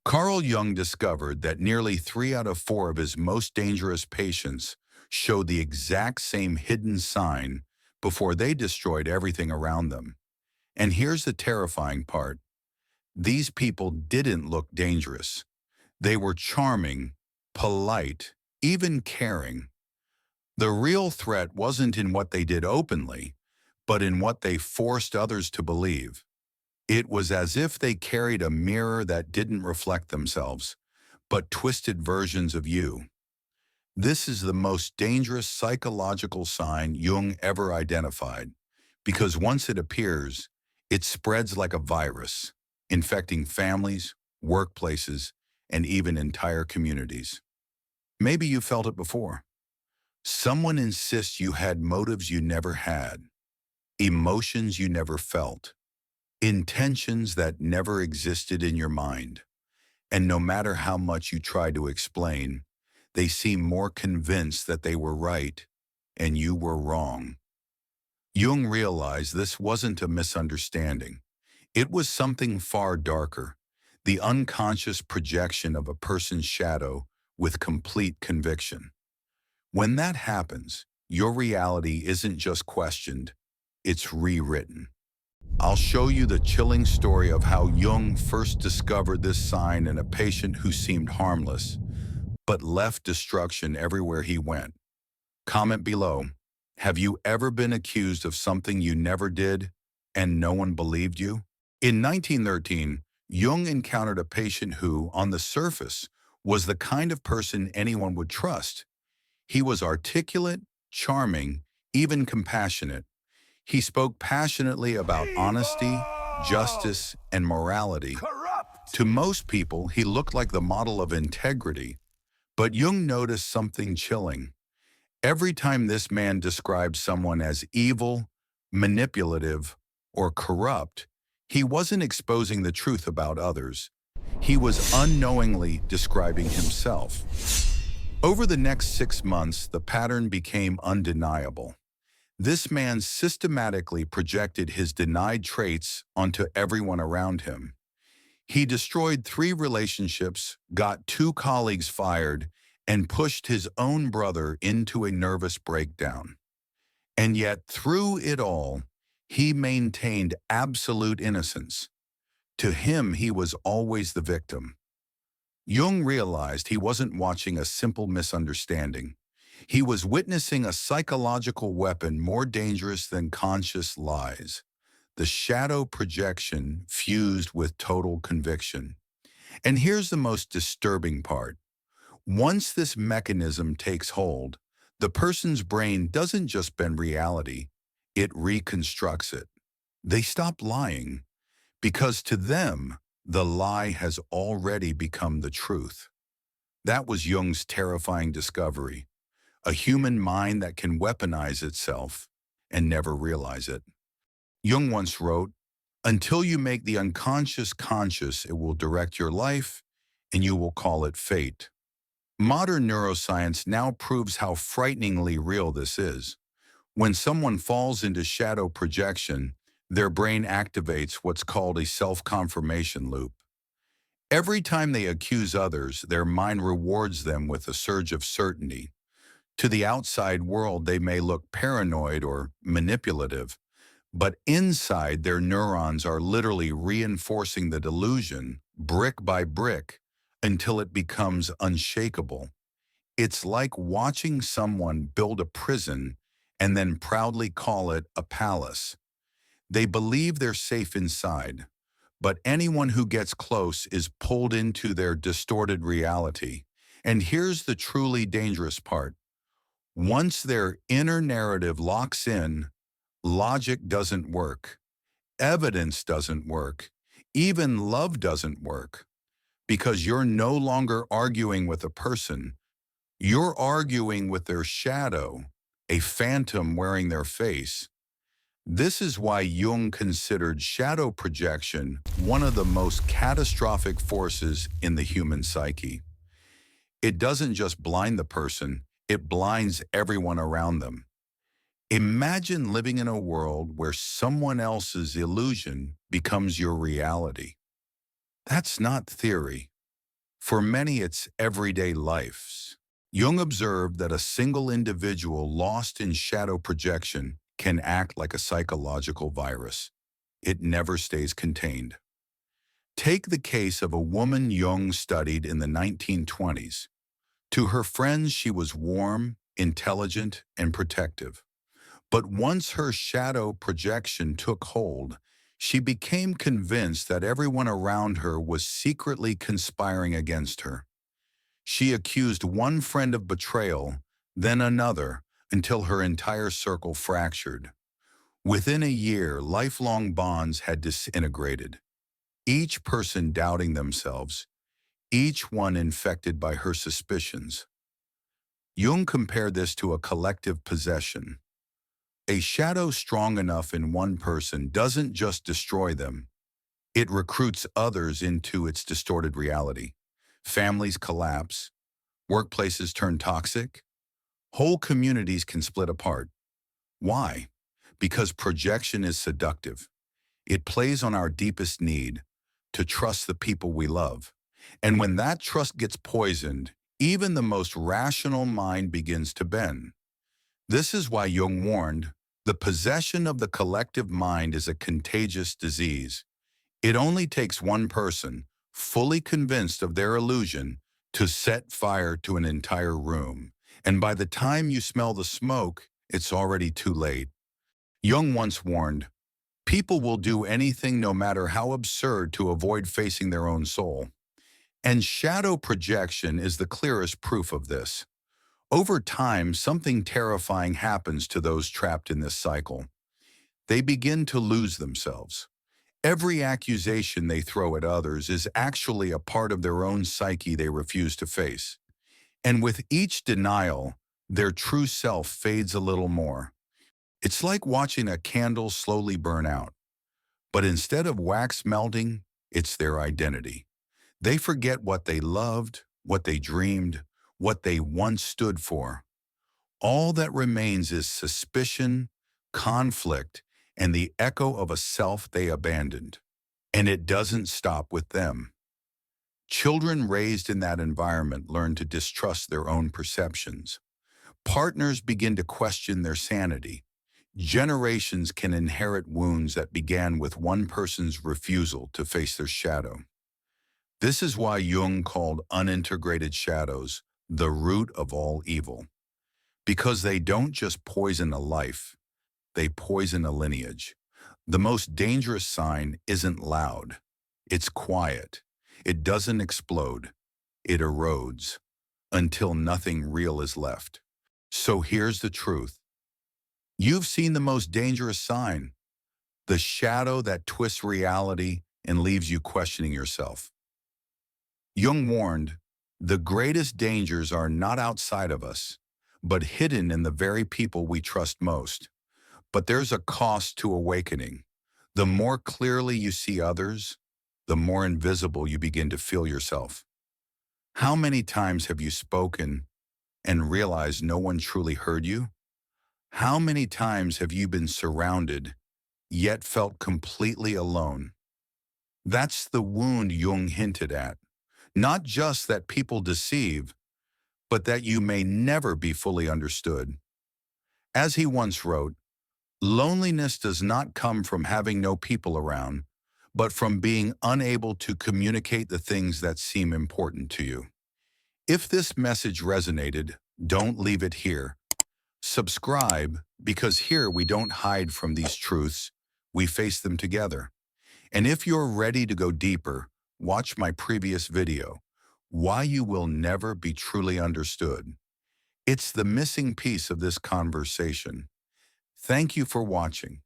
Carl Jung discovered that nearly 3 out of 4 of his most dangerous patients showed the exact same hidden sign before they destroyed everything around them. And here's the terrifying part. These people didn't look dangerous. They were charming, polite, even caring. The real threat wasn't in what they did openly, but in what they forced others to believe. It was as if they carried a mirror that didn't reflect themselves, but twisted versions of you. This is the most dangerous psychological sign Jung ever identified, because once it appears, it spreads like a virus, infecting families, workplaces, and even entire communities. Maybe you felt it before. Someone insists you had motives you never had, emotions you never felt, intentions that never existed in your mind. And no matter how much you try to explain, they seem more convinced that they were right and you were wrong. Jung realized this wasn't a misunderstanding. It was something far darker, the unconscious projection of a person's shadow with complete conviction. When that happens, your reality isn't just questioned, it's rewritten. I'll show you the chilling story of how Jung first discovered this sign in a patient who seemed harmless, but left destruction everywhere he went. Comment below. Have you ever been accused of something you never did and no one believed you? In 1913, Jung encountered a patient who, on the surface, was the kind of person anyone would trust. He was articulate, charming, even compassionate. He spoke passionately about honesty, justice, and morality. To most people, he looked like the model of integrity. But Jung noticed something chilling. Every time this man described someone as evil, manipulative, or corrupt, he wasn't exposing the truth about others. He was unknowingly describing himself. Over the next 6 months, the pattern became undeniable. This man systematically projected his denied traits onto everyone around him. He destroyed 3 relationships, got 2 colleagues fired, and pushed his own brother into a nervous breakdown. And yet, through it all, he maintained absolute innocence. To him, he was always the victim. Jung realized he wasn't watching a simple misunderstanding. He was witnessing a psychological weapon more dangerous than conscious lies. The shadow projection fused with total conviction. And here's the most disturbing part. Once this mechanism takes hold, the person's brain doesn't just bend reality, it reconstructs it. They stop lying because to them, the lie has already become the truth. That was Jung's terrifying discovery, a human mind that can weaponize itself and never realize it. Jung once wrote, "Until you make the unconscious conscious, it will direct your life, and you will call it fate." Modern neuroscience now proves how frighteningly real this is. When someone falls into shadow projection, their brain activates what's called a self-confirmation loop. Every time they accuse others, their mind rewards them with a surge of certainty. To the outside world, they may look paranoid or manipulative, but inside, their neurons are literally reinforcing the delusion, brick by brick, until it becomes unshakable. It's like watching someone build a prison and then proudly call it a palace. They believe they're safe inside, but anyone who gets close is pulled into their distorted reality. And here's the truly dangerous part. Once their inner narrative locks in, logic doesn't work, evidence doesn't work, even love doesn't work, because you're no longer arguing with a person, you're arguing with their shadow, a phantom wearing their face. This is why Jung considered shadow projection one of the most catastrophic forces in the human psyche. It doesn't just blind the person, it blinds everyone around them. Imagine living in a world where someone else's illusion becomes your reality. That's not theory. For many, it's everyday lives. Jung observed that a single individual lost in shadow projection can act like a psychological virus. It never stays contained. Take the case of a woman Jung studied in the 1920s. To her friends, she was warm, intelligent, and protective. But once her shadow projection took hold, she became convinced that everyone around her was secretly conspiring against her. She accused one friend of betrayal, then another, until her entire circle fractured. Within a year, lifelong bonds had disintegrated, each person doubting themselves, each one infected by her suspicions. Jung compared this to a collective possession. A shadow strong enough in one person doesn't just destroy them, it recruits others into its distorted reality. Families collapse, workplaces turn toxic, whole communities can split apart. Why? Because projection is seductive. It plays on our deepest need to trust the people we love. And when that trust gets poisoned, even the most rational mind begins to bend. This is why Jung warned, the possession of the collective mind is a contagious disease. It only takes one person, fully convinced of their illusion, to set fire to an entire room. And by the time you smell the smoke, it's already too late. Jung once warned, people will do anything no matter how absurd to avoid facing their own soul. And shadow projection is the clearest proof of this. Over time, something terrifying happens to those trapped in this cycle. They begin to lose themselves. Every accusation they throw at others is actually a part of their own psyche they refuse to face. And with each denial, their true self fades a little more. It's like watching a candle slowly burn out. But instead of wax melting, it's their identity. They forget what they loved, what they dreamed, what they once stood for. All that remains is suspicion, conflict, and the echo of a self they abandoned. And it doesn't stop with them. Children raised in that environment learn to distrust their own perceptions. Partners begin to question their sanity. Generations can inherit wounds that began with one person's refusal to face their shadow. This is why Jung called unintegrated shadows the root of all evil. Because they don't just poison a life, they poison a lineage. The most dangerous sign isn't loud. It's quiet. It doesn't explode. It erodes until nothing real is left. So here's the truth. You've seen the most dangerous sign, the shadow that twists reality and leaves you questioning yourself. Jung warned, the greatest dangers are not outside of us, but hidden in the very people we trust most. But there's a cost to awakening. The more clearly you see others, the more invisible you begin to feel yourself. How many times have you spoken and realized no one truly heard you? How many times have you been surrounded, yet felt completely alone? That's the wound Jung hinted at. Not just that people deceive, but that you may never be fully understood. As he once wrote, loneliness does not come from having no people around, but from being unable to communicate the things that seem important to you. If this message resonated, don't leave it here. Subscribe, because here we don't hide from these truths, we face them together. And if you're ready to go deeper, watch my previous video, Why You Will Never Be Truly Understood. It's the missing piece of this conversation. Thank you for watching.